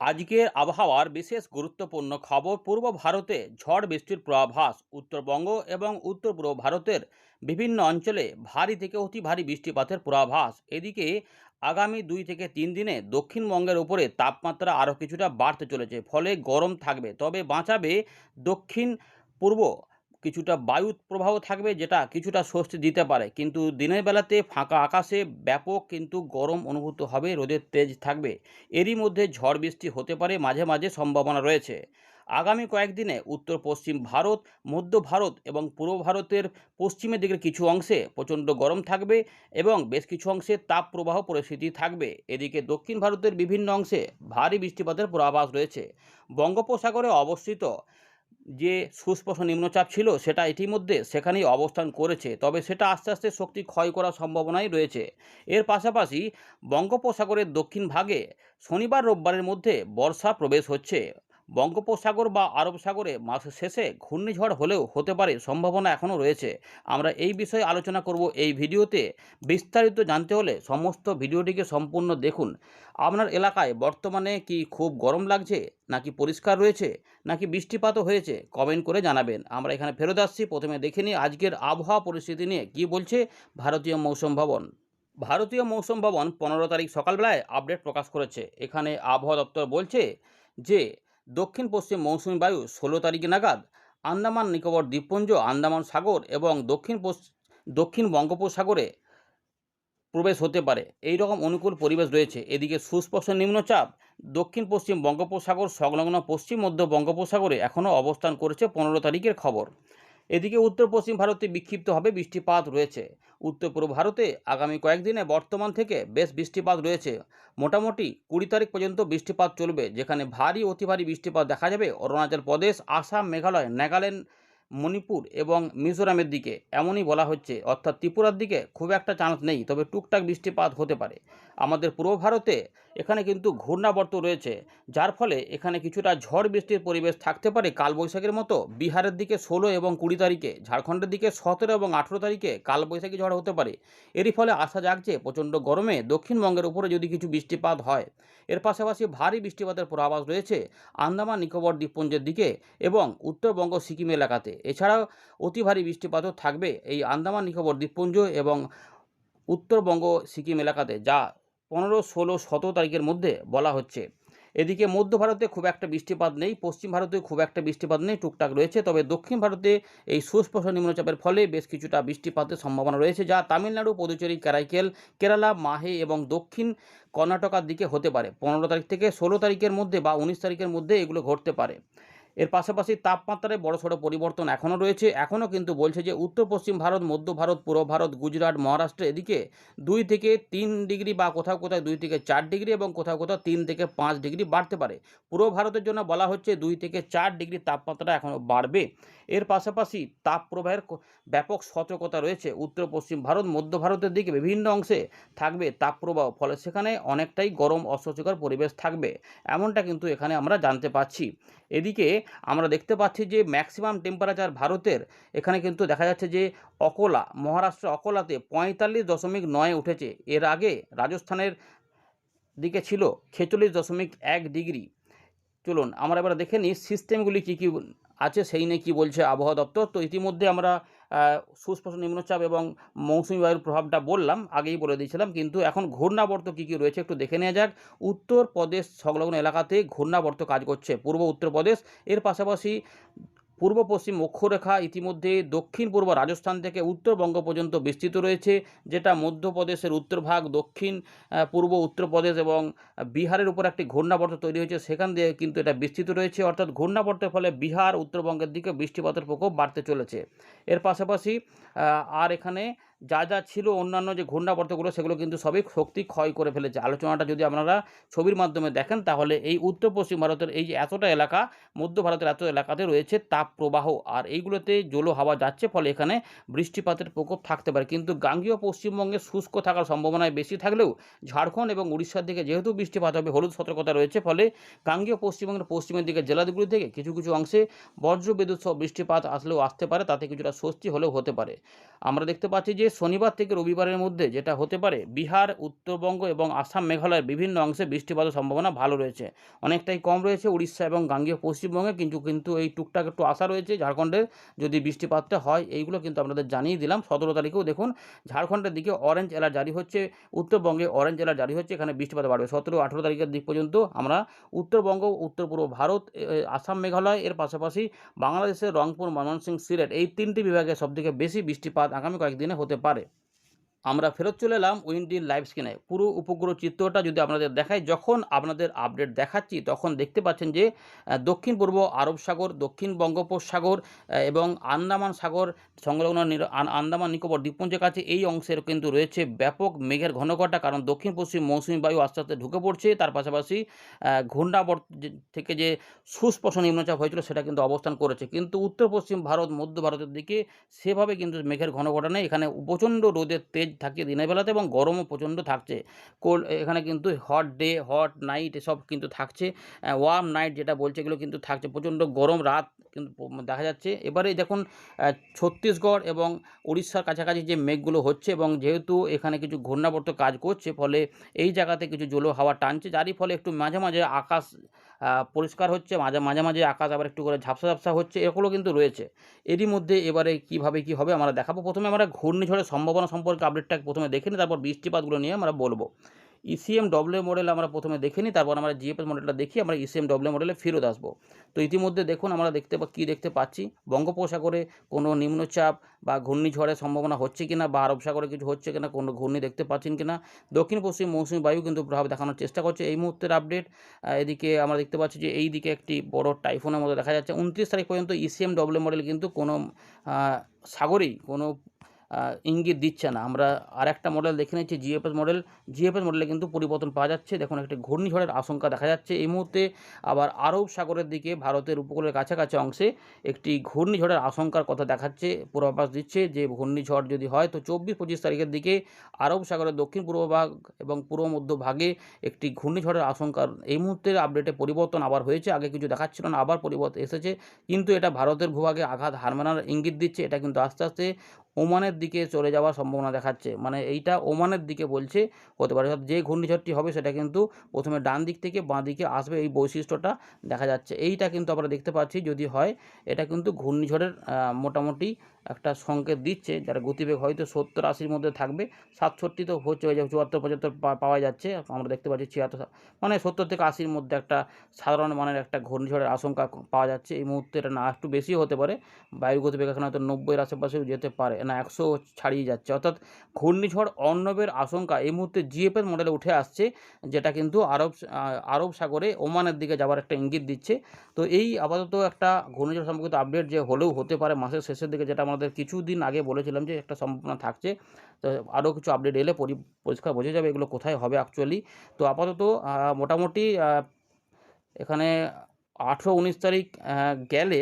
আজকের আবহাওয়ার বিশেষ গুরুত্বপূর্ণ খবর। পূর্ব ভারতে ঝড় বৃষ্টির পূর্বাভাস। উত্তরবঙ্গ এবং উত্তর পূর্ব ভারতের বিভিন্ন অঞ্চলে ভারী থেকে অতি ভারী বৃষ্টিপাতের পূর্বাভাস। এদিকে আগামী 2 থেকে 3 দিনে দক্ষিণবঙ্গের উপরে তাপমাত্রা আরও কিছুটা বাড়তে চলেছে, ফলে গরম থাকবে, তবে বাঁচাবে দক্ষিণ পূর্ব কিছুটা বায়ু প্রবাহ থাকবে, যেটা কিছুটা স্বস্তি দিতে পারে। কিন্তু দিনের বেলাতে ফাঁকা আকাশে ব্যাপক কিন্তু গরম অনুভূত হবে, রোদের তেজ থাকবে। এরই মধ্যে ঝড় বৃষ্টি হতে পারে, মাঝে মাঝে সম্ভাবনা রয়েছে। আগামী কয়েকদিনে উত্তর পশ্চিম ভারত, মধ্য ভারত এবং পূর্ব ভারতের পশ্চিমের দিকের কিছু অংশে প্রচণ্ড গরম থাকবে এবং বেশ কিছু অংশে তাপ প্রবাহ পরিস্থিতি থাকবে। এদিকে দক্ষিণ ভারতের বিভিন্ন অংশে ভারী বৃষ্টিপাতের পূর্বাভাস রয়েছে। বঙ্গোপসাগরে অবস্থিত যে সুস্পষ্ট নিম্নচাপ ছিল সেটা ইতিমধ্যে সেখানেই অবস্থান করেছে, তবে সেটা আস্তে আস্তে শক্তি ক্ষয় করার সম্ভাবনাই রয়েছে। এর পাশাপাশি বঙ্গোপসাগরের দক্ষিণ ভাগে শনিবার রোববারের মধ্যে বর্ষা প্রবেশ হচ্ছে। বঙ্গোপসাগর বা আরব সাগরে মাসের শেষে ঘূর্ণিঝড় হলেও হতে পারে, সম্ভাবনা এখনও রয়েছে। আমরা এই বিষয়ে আলোচনা করব এই ভিডিওতে। বিস্তারিত জানতে হলে সমস্ত ভিডিওটিকে সম্পূর্ণ দেখুন। আপনার এলাকায় বর্তমানে কি খুব গরম লাগছে, নাকি পরিষ্কার রয়েছে, নাকি বৃষ্টিপাতও হয়েছে, কমেন্ট করে জানাবেন। আমরা এখানে ফেরত আসছি, প্রথমে দেখে নিই আজকের আবহাওয়া পরিস্থিতি নিয়ে কী বলছে ভারতীয় মৌসুম ভবন। ভারতীয় মৌসুম ভবন 15 তারিখ সকালবেলায় আপডেট প্রকাশ করেছে। এখানে আবহাওয়া দপ্তর বলছে যে দক্ষিণ পশ্চিম মৌসুমী বায়ু 16 তারিখ নাগাদ আন্দামান নিকোবর দ্বীপপুঞ্জ, আন্দামান সাগর এবং দক্ষিণ বঙ্গোপসাগরে প্রবেশ হতে পারে, এই রকম অনুকূল পরিবেশ রয়েছে। এদিকে সুস্পষ্ট নিম্নচাপ দক্ষিণ পশ্চিম বঙ্গোপসাগর সংলগ্ন পশ্চিম মধ্য বঙ্গোপসাগরে এখনও অবস্থান করেছে, 15 তারিখের খবর। এদিকে উত্তর পশ্চিম ভারতে বিক্ষিপ্তভাবে বৃষ্টিপাত রয়েছে। উত্তর পূর্ব ভারতে আগামী কয়েকদিনে বর্তমান থেকে বেশ বৃষ্টিপাত রয়েছে। মোটামুটি 20 তারিখ পর্যন্ত বৃষ্টিপাত চলবে, যেখানে ভারী অতি ভারী বৃষ্টিপাত দেখা যাবে অরুণাচল প্রদেশ, আসাম, মেঘালয়, নাগাল্যান্ড, মণিপুর এবং মিজোরামের দিকে। এমনই বলা হচ্ছে, অর্থাৎ ত্রিপুরার দিকে খুব একটা চান্স নেই, তবে টুকটাক বৃষ্টিপাত হতে পারে। আমাদের পূর্ব ভারতে এখানে কিন্তু ঘূর্ণাবর্ত রয়েছে, যার ফলে এখানে কিছুটা ঝড় বৃষ্টির পরিবেশ থাকতে পারে কালবৈশাখীর মতো। বিহারের দিকে 16 এবং 20 তারিখে, ঝাড়খণ্ডের দিকে 17 এবং 18 তারিখে কালবৈশাখী ঝড় হতে পারে। এরই ফলে আশা জাগছে প্রচণ্ড গরমে দক্ষিণবঙ্গের উপরে যদি কিছু বৃষ্টিপাত হয়। এর পাশাপাশি ভারী বৃষ্টিপাতের পূর্বাভাস রয়েছে আন্দামান নিকোবর দ্বীপপুঞ্জের দিকে এবং উত্তরবঙ্গ সিকিম এলাকাতে। এছাড়াও অতি ভারী বৃষ্টিপাতও থাকবে এই আন্দামান নিকোবর দ্বীপপুঞ্জ এবং উত্তরবঙ্গ সিকিম এলাকাতে, যা 15, 16, 17 তারিখের মধ্যে বলা হচ্ছে। এদিকে মধ্য ভারতে খুব একটা বৃষ্টিপাত নেই, পশ্চিম ভারতে খুব একটা বৃষ্টিপাত নেই, টুকটাক রয়েছে। তবে দক্ষিণ ভারতে এই সুস্পষ্ট নিম্নচাপের ফলে বেশ কিছুটা বৃষ্টিপাতের সম্ভাবনা রয়েছে, যা তামিলনাড়ু, পুদুচেরি, কারাইকেল, কেরালা, মাহে এবং দক্ষিণ কর্ণাটকার দিকে হতে পারে। 15 তারিখ থেকে 16 তারিখের মধ্যে বা 19 তারিখের মধ্যে এগুলো ঘটতে পারে। এর পাশাপাশি তাপমাত্রায় বড়সড় পরিবর্তন এখনও রয়েছে। এখনও কিন্তু বলছে যে উত্তর পশ্চিম ভারত, মধ্য ভারত, পূর্ব ভারত, গুজরাট, মহারাষ্ট্র এদিকে 2 থেকে 3 ডিগ্রি বা কোথাও কোথাও 2 থেকে 4 ডিগ্রি এবং কোথাও কোথাও 3 থেকে 5 ডিগ্রি বাড়তে পারে। পূর্ব ভারতের জন্য বলা হচ্ছে 2 থেকে 4 ডিগ্রি তাপমাত্রা এখনও বাড়বে। এর পাশাপাশি তাপ প্রবাহের ব্যাপক সতর্কতা রয়েছে। উত্তর পশ্চিম ভারত, মধ্য ভারতের দিকে বিভিন্ন অংশে থাকবে তাপপ্রবাহ, ফলে সেখানে অনেকটাই গরম অস্বস্তিকর পরিবেশ থাকবে, এমনটা কিন্তু এখানে আমরা জানতে পাচ্ছি। এদিকে আমরা দেখতে পাচ্ছি যে ম্যাক্সিমাম টেম্পারেচার ভারতের এখানে কিন্তু দেখা যাচ্ছে যে অকোলা, মহারাষ্ট্রের অকোলাতে 45.9 উঠেছে। এর আগে রাজস্থানের দিকে ছিল 46.1 ডিগ্রি। চলুন আমরা এবার দেখে নিই সিস্টেমগুলি কী কী আছে, সেই নিয়ে কী বলছে আবহাওয়া দপ্তর। তো ইতিমধ্যে আমরা সুস্পষ্ট নিম্নচাপ এবং মৌসুমি বায়ুর প্রভাবটা বললাম, আগেই বলে দিয়েছিলাম, কিন্তু এখন ঘূর্ণাবর্ত কী কী রয়েছে একটু দেখে নেওয়া যাক। উত্তরপ্রদেশ সংলগ্ন এলাকাতে ঘূর্ণাবর্ত কাজ করছে, পূর্ব উত্তরপ্রদেশ। এর পাশাপাশি পূর্ব পশ্চিম অক্ষরেখা ইতিমধ্যে দক্ষিণ পূর্ব রাজস্থান থেকে উত্তরবঙ্গ পর্যন্ত বিস্তৃত রয়েছে, যেটা মধ্যপ্রদেশের উত্তরভাগ, দক্ষিণ পূর্ব উত্তরপ্রদেশ এবং বিহারের উপর একটি ঘূর্ণাবর্ত তৈরি হয়েছে, সেখান দিয়ে কিন্তু এটা বিস্তৃত রয়েছে। অর্থাৎ ঘূর্ণাবর্তের ফলে বিহার, উত্তরবঙ্গের দিকে বৃষ্টিপাতের প্রকোপ বাড়তে চলেছে। এর পাশাপাশি আর এখানে যা যা ছিল অন্যান্য যে ঘূর্ণাবর্তগুলো, সেগুলো কিন্তু সবই শক্তি ক্ষয় করে ফেলেছে। আলোচনাটা যদি আপনারা ছবির মাধ্যমে দেখেন, তাহলে এই উত্তর পশ্চিম ভারতের এই যে এতটা এলাকা, মধ্য ভারতের এত এলাকাতে রয়েছে তাপ প্রবাহ, আর এইগুলোতে জলো হাওয়া যাচ্ছে, ফলে এখানে বৃষ্টিপাতের প্রকোপ থাকতে পারে। কিন্তু গাঙ্গেয় পশ্চিমবঙ্গে শুষ্ক থাকার সম্ভাবনায় বেশি থাকলেও ঝাড়খণ্ড এবং উড়িষ্যার দিকে যেহেতু বৃষ্টিপাত হবে, হলুদ সতর্কতা রয়েছে, ফলে গাঙ্গেয় পশ্চিমবঙ্গের পশ্চিমের দিকে জেলাগুলি থেকে কিছু কিছু অংশে বজ্র বিদ্যুৎ সহ বৃষ্টিপাত আসলেও আসতে পারে, তাতে কিছুটা স্বস্তি হলেও হতে পারে। আমরা দেখতে পাচ্ছি যে শনিবার থেকে রবিবারের মধ্যে যেটা হতে পারে, বিহার, উত্তরবঙ্গ এবং আসাম মেঘালয়ের বিভিন্ন অংশে বৃষ্টিপাতের সম্ভাবনা ভালো রয়েছে, অনেকটাই কম রয়েছে উড়িষ্যা এবং গাঙ্গেয় পশ্চিমবঙ্গে, কিন্তু এই টুকটাক একটু আশা রয়েছে ঝাড়খণ্ডের যদি বৃষ্টিপাতটা হয়। এইগুলো কিন্তু আপনাদের জানিয়ে দিলাম। 17 তারিখেও দেখুন ঝাড়খণ্ডের দিকে অরেঞ্জ অ্যালার্ট জারি হচ্ছে, উত্তরবঙ্গে অরেঞ্জ অ্যালার্ট জারি হচ্ছে, এখানে বৃষ্টিপাত বাড়বে। 17-18 তারিখের দিক পর্যন্ত আমরা উত্তরবঙ্গ, উত্তর পূর্ব ভারত, আসাম মেঘালয় এর পাশাপাশি বাংলাদেশের রংপুর, ময়মনসিংহ, সিলেট এই 3টি বিভাগে সবথেকে বেশি বৃষ্টিপাত আগামী কয়েকদিনে হতে পারে। আমরা ফেরত চলে এলাম উইন্ডির লাইভ স্ক্রিনে। পুরো উপগ্রহ চিত্রটা যদি আপনাদের দেখাই, যখন আপনাদের আপডেট দেখাচ্ছি তখন দেখতে পাচ্ছেন যে দক্ষিণ পূর্ব আরব সাগর, দক্ষিণ বঙ্গোপসাগর এবং আন্দামান সাগর সংলগ্ন আন্দামান নিকোবর দ্বীপপুঞ্জের কাছে এই অংশের কিন্তু রয়েছে ব্যাপক মেঘের ঘনঘটা, কারণ দক্ষিণ পশ্চিম মৌসুমী বায়ু আস্তে আস্তে ঢুকে পড়ছে। তার পাশাপাশি ঘূর্ণাবর্ত থেকে যে সুস্পষ্ট নিম্নচাপ হয়েছিল সেটা কিন্তু অবস্থান করেছে, কিন্তু উত্তর পশ্চিম ভারত, মধ্য ভারতের দিকে সেভাবে কিন্তু মেঘের ঘনঘটা নেই। এখানে প্রচণ্ড রোদের তেজ থাকে দিনের বেলাতে এবং গরমও প্রচণ্ড থাকছে। এখানে কিন্তু হট ডে, হট নাইট এসব কিন্তু থাকছে, ওয়ার্ম নাইট যেটা বলছে এগুলো কিন্তু থাকছে, প্রচণ্ড গরম রাত কিন্তু দেখা যাচ্ছে। এবারে দেখুন ছত্তিশগড় এবং উড়িষ্যার কাছাকাছি যে মেঘগুলো হচ্ছে, এবং যেহেতু এখানে কিছু ঘূর্ণাবর্ত কাজ করছে, ফলে এই জায়গাতে কিছু জলীয় হাওয়া টানছে, যারই ফলে একটু মাঝে মাঝে আকাশ পরিষ্কার হচ্ছে, মাঝে মাঝে আকাশ আবার একটু করে ঝাপসা ঝাপসা হচ্ছে, এগুলো কিন্তু রয়েছে। এরই মধ্যে এবারে কীভাবে কী হবে আমরা দেখাবো। প্রথমে আমরা ঘূর্ণিঝড়ের সম্ভাবনা সম্পর্কে আপডেটটা প্রথমে দেখে নিই, তারপর বৃষ্টিপাতগুলো নিয়ে আমরা বলবো। ইসিএমডব্লিউ মডেল আমরা প্রথমে দেখে নিই, তারপর আমরা জিএফএস মডেলটা দেখি, আমরা ইসিএমডব্লিউ মডেলে ফেরত আসবো। তো ইতিমধ্যে দেখুন আমরা দেখতে পাচ্ছি বঙ্গোপসাগরে কোনো নিম্নচাপ বা ঘূর্ণিঝড়ের সম্ভাবনা হচ্ছে কিনা, বা আরব সাগরে কিছু হচ্ছে কিনা, কোনো ঘূর্ণি দেখতে পাচ্ছেন কিনা। দক্ষিণ পশ্চিম মৌসুমী বায়ু কিন্তু প্রভাব দেখানোর চেষ্টা করছে এই মুহূর্তের আপডেট। এদিকে আমরা দেখতে পাচ্ছি যে এই দিকে একটি বড় টাইফুনের মতো দেখা যাচ্ছে। 29 তারিখ পর্যন্ত ইসিএমডব্লিউ মডেল কিন্তু কোনো সাগরেই কোনো ইঙ্গিত দিচ্ছে না। আমরা আরেকটা মডেল দেখে নিচ্ছি, জিএফএস মডেলে কিন্তু পরিবর্তন পাওয়া যাচ্ছে। দেখুন একটি ঘূর্ণিঝড়ের আশঙ্কা দেখা যাচ্ছে এই মুহূর্তে। আবার আরব সাগরের দিকে ভারতের উপকূলের কাছাকাছি অংশে একটি ঘূর্ণিঝড়ের আশঙ্কার কথা দেখাচ্ছে, পূর্বাভাস দিচ্ছে যে ঘূর্ণিঝড় যদি হয় তো 24-25 তারিখের দিকে আরব সাগরের দক্ষিণ পূর্ব ভাগ এবং পূর্ব মধ্য ভাগে একটি ঘূর্ণিঝড়ের আশঙ্কার এই মুহূর্তের আপডেটে পরিবর্তন আবার হয়েছে। আগে কিছু দেখাচ্ছিল না, আবার পরিবর্তন এসেছে, কিন্তু এটা ভারতের ভূভাগে আঘাত হার মানার ইঙ্গিত দিচ্ছে। এটা কিন্তু আস্তে আস্তে ওমানের দিকে চলে যাওয়ার সম্ভাবনা দেখাচ্ছে, মানে এইটা ওমানের দিকে বলছে হতে পারে। যে ঘূর্ণিঝড়টি হবে সেটা কিন্তু প্রথমে ডান দিক থেকে বাঁ দিকে আসবে, এই বৈশিষ্ট্যটা দেখা যাচ্ছে। এইটা কিন্তু আমরা দেখতে পাচ্ছি যদি হয়, এটা কিন্তু ঘূর্ণিঝড়ের মোটামুটি একটা সংকেত দিচ্ছে, যার গতিবেগ হয়তো 70-80-র মধ্যে থাকবে। 67 তো হচ্ছে, হয়ে যাবে 74-75 পাওয়া যাচ্ছে, আমরা দেখতে পাচ্ছি 76, মানে 70 থেকে 80-র মধ্যে একটা সাধারণ মানের একটা ঘূর্ণিঝড়ের আশঙ্কা পাওয়া যাচ্ছে এই মুহূর্তে। এটা না একটু বেশিও হতে পারে, বায়ুর গতিবেগ এখানে হয়তো 90-এর আশেপাশেও যেতে পারে, না 100 ছাড়িয়ে যাচ্ছে। অর্থাৎ ঘূর্ণিঝড় অর্ণবের আশঙ্কা এই মুহূর্তে জিএফএস মডেলে উঠে আসছে, যেটা কিন্তু আরব সাগরে ওমানের দিকে যাওয়ার একটা ইঙ্গিত দিচ্ছে। তো এই আপাতত একটা ঘূর্ণিঝড় সম্পর্কিত আপডেট, যে হলেও হতে পারে মাসের শেষের দিকে, যেটা আমাদের কিছুদিন আগে বলেছিলাম যে একটা সম্ভাবনা থাকছে। তো আরও কিছু আপডেট এলে পরিষ্কার বোঝা যাবে এগুলো কোথায় হবে অ্যাকচুয়ালি। তো আপাতত মোটামুটি এখানে 18-19 তারিখ গেলে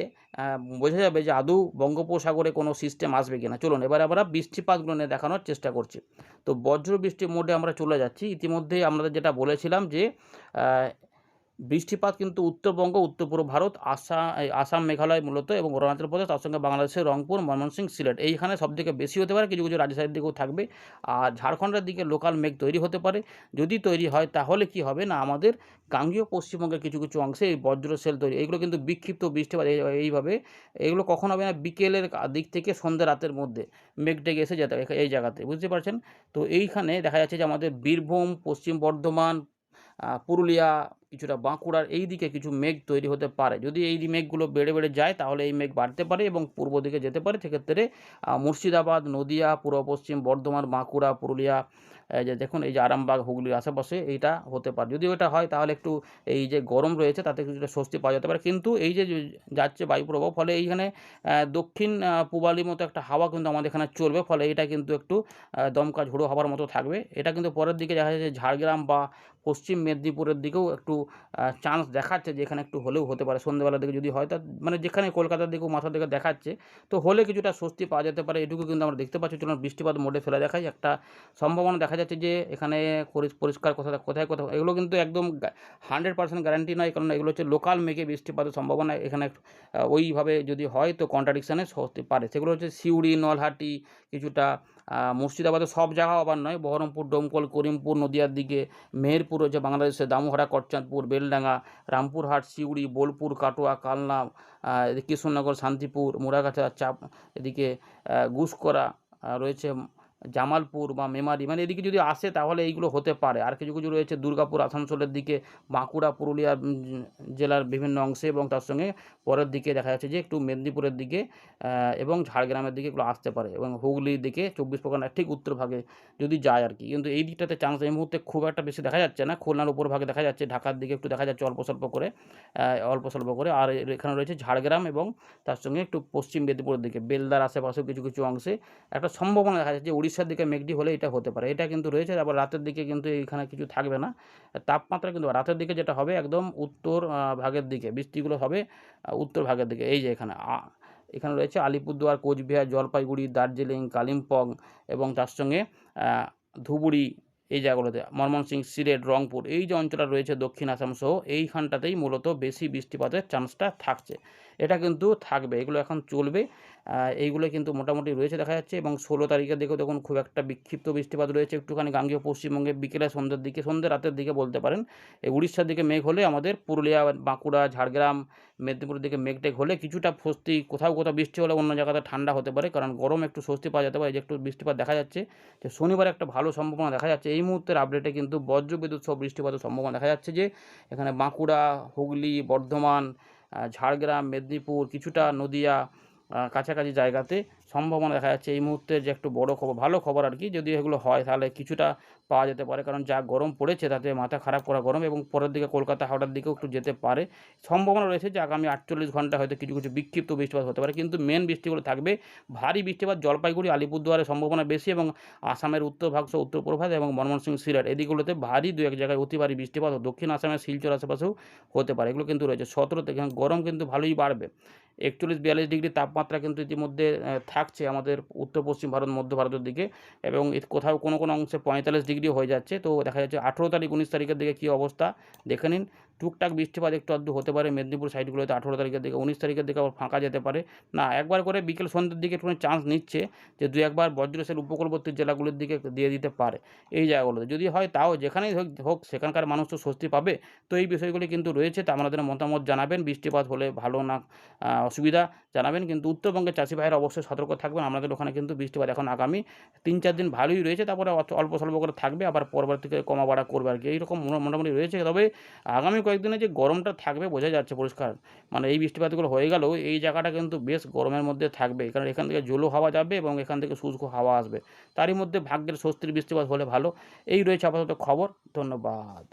বোঝা যাবে যে আদৌ বঙ্গোপসাগরে কোনো সিস্টেম আসবে কিনা। চলুন এবার আমরা বৃষ্টিপাতগুলো নিয়ে দেখানোর চেষ্টা করছি। তো বজ্র বৃষ্টির মোডে আমরা চলে যাচ্ছি। ইতিমধ্যেই আমাদের যেটা বলেছিলাম যে বৃষ্টিপাত কিন্তু উত্তরবঙ্গ, উত্তর পূর্ব ভারত, আসাম মেঘালয় মূলত এবং অরুণাচল প্রদেশ, তার সঙ্গে বাংলাদেশের রংপুর, ময়মনসিংহ, সিলেট এইখানে সবথেকে বেশি হতে পারে, কিছু কিছু রাজশাহীর দিকেও থাকবে। আর ঝাড়খণ্ডের দিকে লোকাল মেঘ তৈরি হতে পারে। যদি তৈরি হয় তাহলে কি হবে না, আমাদের গাঙ্গেয় পশ্চিমবঙ্গের কিছু কিছু অংশে এই বজ্র সেল তৈরি, এইগুলো কিন্তু বিক্ষিপ্ত বৃষ্টিপাত এইভাবে এগুলো কখন হবে না, বিকেলের দিক থেকে সন্ধ্যা রাতের মধ্যে মেঘ ডেকে এসে যেতে এই জায়গাতে, বুঝতে পারছেন। তো এইখানে দেখা যাচ্ছে যে আমাদের বীরভূম, পশ্চিম বর্ধমান, পুরুলিয়া, কিছুটা বাঁকুড়ার এই দিকে কিছু মেঘ তৈরি হতে পারে। যদি এই মেঘগুলো বেড়ে বেড়ে যায় তাহলে এই মেঘ বাড়তে পারে এবং পূর্ব দিকে যেতে পারে। সেক্ষেত্রে মুর্শিদাবাদ, নদিয়া, পূর্ব পশ্চিম বর্ধমান, বাঁকুড়া, পুরুলিয়া, যে দেখুন এই যে আরামবাগ, হুগলির আশেপাশে এইটা হতে পারে। যদি ওটা হয় তাহলে একটু এই যে গরম রয়েছে তাতে কিছুটা স্বস্তি পাওয়া যেতে পারে। কিন্তু এই যে যাচ্ছে বায়ুপ্রবাহ, ফলে এইখানে দক্ষিণ পূবালির মতো একটা হাওয়া কিন্তু আমাদের এখানে চলবে, ফলে এটা কিন্তু একটু দমকা ঝোড়ো হাওয়ার মতো থাকবে। এটা কিন্তু পরের দিকে দেখা যাচ্ছে ঝাড়গ্রাম বা পশ্চিম মেদিনীপুরের দিকেও একটু চান্স দেখাচ্ছে যে এখানে একটু হলেও হতে পারে সন্ধ্যেবেলার দিকে, যদি হয় তা মানে যেখানে কলকাতার দিকেও মাথার দিকে দেখাচ্ছে, তো হলে কিছুটা স্বস্তি পাওয়া যেতে পারে। এটুকু কিন্তু আমরা দেখতে পাচ্ছি। চলুন বৃষ্টিপাত মোডে ফেলে দেখাই। একটা সম্ভাবনা দেখা যাচ্ছে যে এখানে পরিষ্কার কোথায় এগুলো কিন্তু একদম 100% গ্যারান্টি নয়, কারণ এগুলো হচ্ছে লোকাল মেঘে বৃষ্টিপাতের সম্ভাবনা। এখানে ওইভাবে যদি হয় তো কন্ট্রাডিকশানে হতে পারে। সেগুলো হচ্ছে সিউড়ি, নলহাটি, কিছুটা মুর্শিদাবাদের সব জায়গাও আবার নয়, বহরমপুর, ডোমকল, করিমপুর, নদিয়ার দিকে, মেহেরপুর হচ্ছে বাংলাদেশের, দামোহরা, করচাঁদপুর, বেলডাঙ্গা, রামপুরহাট, সিউড়ি, বোলপুর, কাটোয়া, কালনা, এদিকে কৃষ্ণনগর, শান্তিপুর, মুরাগাছা, এদিকে গুসকরা রয়েছে, জামালপুর বা মেমারি, মানে এদিকে যদি আসে তাহলে এইগুলো হতে পারে। আর কিছু কিছু রয়েছে দুর্গাপুর, আসানসোলের দিকে, বাঁকুড়া, পুরুলিয়া জেলার বিভিন্ন অংশে, এবং তার সঙ্গে পরের দিকে দেখা যাচ্ছে যে একটু মেদিনীপুরের দিকে এবং ঝাড়গ্রামের দিকে এগুলো আসতে পারে, এবং হুগলির দিকে 24 পরগনার ঠিক উত্তর ভাগে যদি যায় আর কি। কিন্তু এই দিকটাতে চান্স এই মুহূর্তে খুব একটা বেশি দেখা যাচ্ছে না। খুলনার উপর ভাগে দেখা যাচ্ছে, ঢাকার দিকে একটু দেখা যাচ্ছে অল্প স্বল্প করে, অল্প স্বল্প করে। আর এখানে রয়েছে ঝাড়গ্রাম এবং তার সঙ্গে একটু পশ্চিম মেদিনীপুরের দিকে, বেলদার আশেপাশেও কিছু কিছু অংশে একটা সম্ভাবনা দেখা যাচ্ছে যে উড়িষ্যার দিকে মেঘটি হলে এটা হতে পারে। এটা কিন্তু রয়েছে। আবার রাতের দিকে কিন্তু এইখানে কিছু থাকবে না। তাপমাত্রা কিন্তু রাতের দিকে যেটা হবে একদম উত্তর ভাগের দিকে বৃষ্টিগুলো হবে, উত্তর ভাগের দিকে। এই যে এখানে রয়েছে আলিপুরদুয়ার, কোচবিহার, জলপাইগুড়ি, দার্জিলিং, কালিম্পং এবং তার সঙ্গে ধুবুরি, এই জায়গাগুলোতে ময়মনসিংহ, সিলেট, রংপুর, এই যে অঞ্চলটা রয়েছে দক্ষিণ আসাম সহ এইখানটাতেই মূলত বেশি বৃষ্টিপাতের চান্সটা থাকছে। এটা কিন্তু থাকবে, এগুলো এখন চলবে। এইগুলো কিন্তু মোটামুটি রয়েছে দেখা যাচ্ছে। এবং 16 তারিখের দিকেও দেখুন খুব একটা বিক্ষিপ্ত বৃষ্টিপাত রয়েছে একটুখানি গাঙ্গেয় পশ্চিমবঙ্গে বিকেলে সন্ধ্যের দিকে, সন্ধ্যে রাতের দিকে বলতে পারেন। এই উড়িষ্যার দিকে মেঘ হলে আমাদের পুরুলিয়া, বাঁকুড়া, ঝাড়গ্রাম, মেদিনীপুরের দিকে মেঘ-টেঘ হলে কিছুটা স্বস্তি, কোথাও কোথাও বৃষ্টি হলে অন্য জায়গাতে ঠান্ডা হতে পারে, কারণ গরম একটু স্বস্তি পাওয়া যেতে পারে। এই যে একটু বৃষ্টিপাত দেখা যাচ্ছে, যে শনিবার একটা ভালো সম্ভাবনা দেখা যাচ্ছে। এই মুহূর্তের আপডেটে কিন্তু বজ্রবিদ্যুৎ সহ বৃষ্টিপাতের সম্ভাবনা দেখা যাচ্ছে, যে এখানে বাঁকুড়া, হুগলি, বর্ধমান, ঝাড়গ্রাম, মেদিনীপুর, কিছুটা নদিয়া, কাছাকাছি জায়গাতে সম্ভাবনা দেখা যাচ্ছে এই মুহূর্তে, যে একটু বড় খবর, ভালো খবর আর কি। যদি এগুলো হয় তাহলে কিছুটা পাওয়া যেতে পারে, কারণ যা গরম পড়েছে তাতে মাথা খারাপ করা গরম। এবং পরের দিকে কলকাতা, হাওড়ার দিকেও একটু যেতে পারে, সম্ভাবনা রয়েছে যে আগামী 48 ঘন্টা হয়তো কিছু কিছু বিক্ষিপ্ত বৃষ্টিপাত হতে পারে। কিন্তু মেন বৃষ্টিগুলো থাকবে ভারী বৃষ্টিপাত জলপাইগুড়ি, আলিপুরদুয়ারের সম্ভাবনা বেশি, এবং আসামের উত্তর ভাগ সহ উত্তর পূর্ব ভাগ এবং ময়মনসিংহ, সিলেট এদিকগুলোতে ভারী দু এক জায়গায় অতি ভারী বৃষ্টিপাত, দক্ষিণ আসামের শিলচর আশেপাশেও হতে পারে। এগুলো কিন্তু রয়েছে 17 থেকে। গরম কিন্তু ভালোই বাড়বে, 41-42 ডিগ্রি তাপমাত্রা কিন্তু ইতিমধ্যে থাকছে আমাদের উত্তর পশ্চিম ভারত, মধ্য ভারতের দিকে, এবং কোথাও কোনো কোনো অংশে 45 ডিগ্রিও হয়ে যাচ্ছে। তো দেখা যাচ্ছে 18 তারিখ, 19 তারিখের দিকে কী অবস্থা দেখে নিন। টুকটাক বৃষ্টিপাত একটু আধটু হতে পারে মেদিনীপুর সাইডগুলোতে 18 তারিখের দিকে, 19 তারিখের দিকে আবার ফাঁকা যেতে পারে। না, একবার করে বিকেল সন্ধ্যের দিকে একটুখানি চান্স নিচ্ছে যে দু একবার বজ্রসের উপকূলবর্তী জেলাগুলির দিকে দিয়ে দিতে পারে এই জায়গাগুলোতে। যদি হয় তাও যেখানেই হোক সেখানকার মানুষ তো স্বস্তি পাবে। তো এই বিষয়গুলি কিন্তু রয়েছে, তা আপনাদের মতামত জানাবেন। বৃষ্টিপাত হলে ভালো না অসুবিধা জানাবেন। কিন্তু উত্তরবঙ্গের চাষি ভাইয়েরা অবশ্যই সতর্ক থাকবেন। আমাদের ওখানে কিন্তু বৃষ্টিপাত এখন আগামী 3-4 দিন ভালোই রয়েছে, তারপরে অল্প স্বল্প করে থাকবে, আবার পরবর্তীতে কমা বাড়া করবে আর কি, এইরকম মোটামুটি রয়েছে। তবে আগামী কয়েকদিনে যে গরমটা থাকবে বোঝা যাচ্ছে পরিষ্কার, মানে এই বৃষ্টিপাতগুলো হয়ে গেলেও এই জায়গাটা কিন্তু বেশ গরমের মধ্যে থাকবে, কারণ এখান থেকে ঝোলো হাওয়া যাবে এবং এখান থেকে শুষ্ক হাওয়া আসবে। তারই মধ্যে ভাগ্যের স্বস্তির বৃষ্টিপাত হলে ভালো। এই রয়েছে আপাতত খবর। ধন্যবাদ।